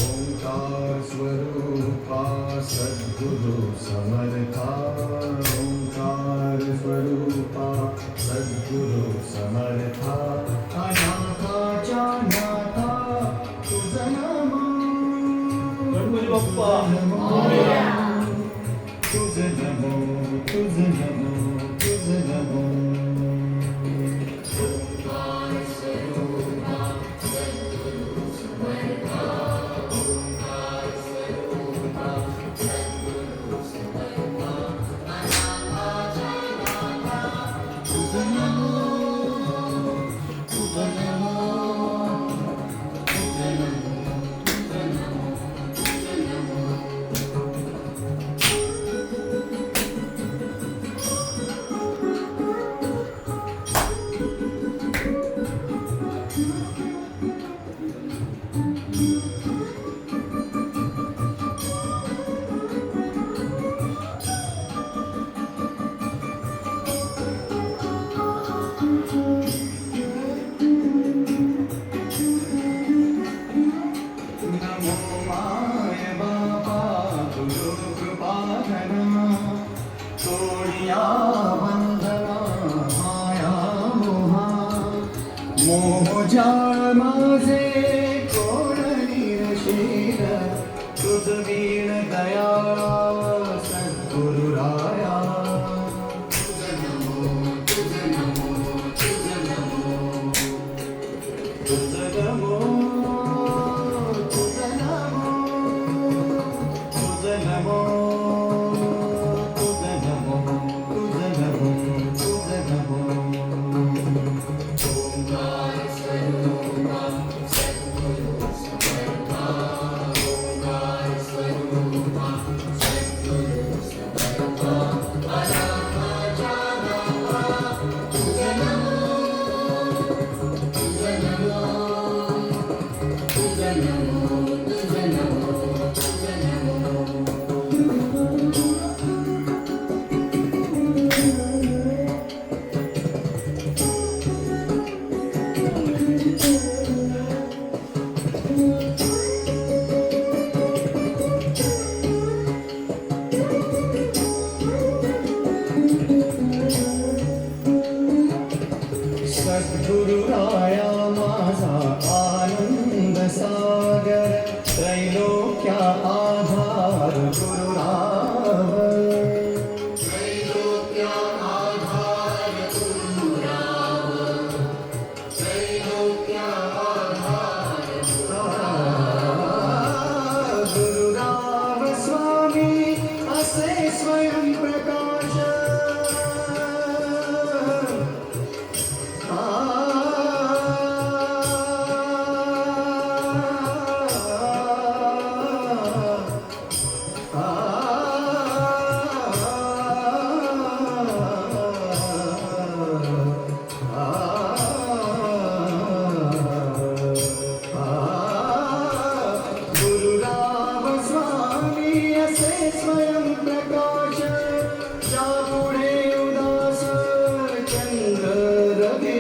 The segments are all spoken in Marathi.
ओंकार स्वरूपा सद्गुरु समर्था ओंकार स्वरूपा सद्गुरु समर्था अनाथाच्या नाथा तुझ नाम गणपती बाप्पा तुझ नमो तुझ नमो तुझ नमो मोहजाळ माझे कोण निरशील तुझ वीण दयाळा सद्गुरुराया तुझ नमो तुझ नमो तुझ नमो तुझ नमो तुझ नमो तुझ नमो तुझ नमो तुझ नमो तुझ नमो सद्गुरुराया माझा आनंद सागर त्रैलोक्या आधार गुरुराव त्रैलोक्या आधार गुरुराव त्रैलोक्या आधार गुरुराव स्वामी असे स्वयं प्रकाश स्वयं प्रकाश या पुढे उदास चंद्र रवी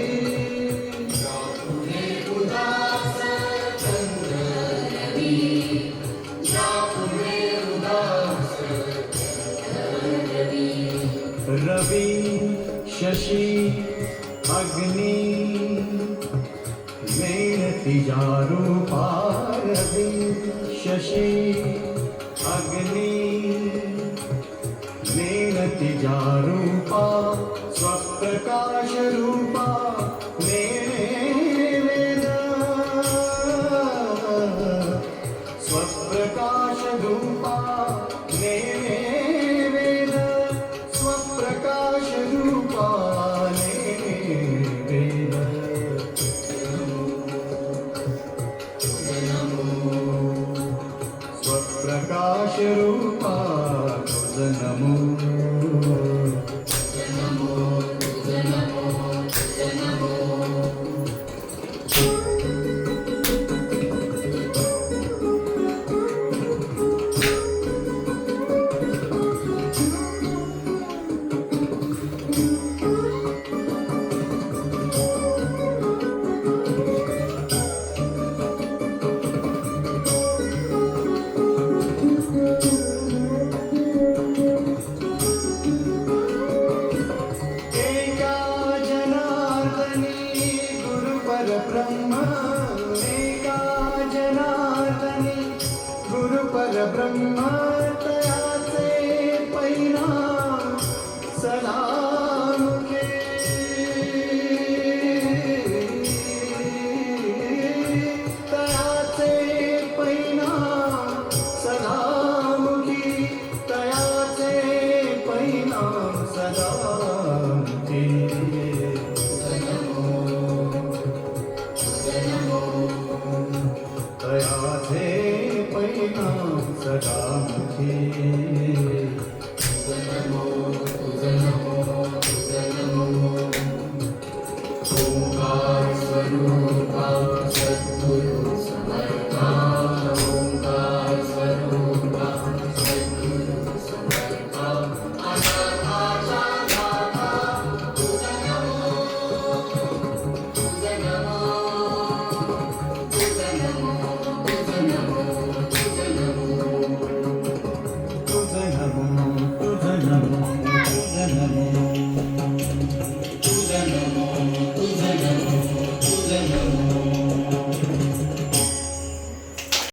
या पुढे उदास चंद्र रवी या पुढे उदास रवी रवी शशी अग्नि मेणती रूपा रवी शशी अग्नि मेणती रूपा स्वप्रकाश रूपा वेद स्वप्रकाश रूपा वेद स्वप्रकाश रूपा वेद परब्रह्म एका जनार्दनी गुरु परब्रह्म तयाचे परिणाम सदामुखे तयाचे परिणाम सदामुखी तयाचे परिणाम सदामुखी तयाचे परिणाम सदामुखी ओंकार स्वरूपा सद्गुरु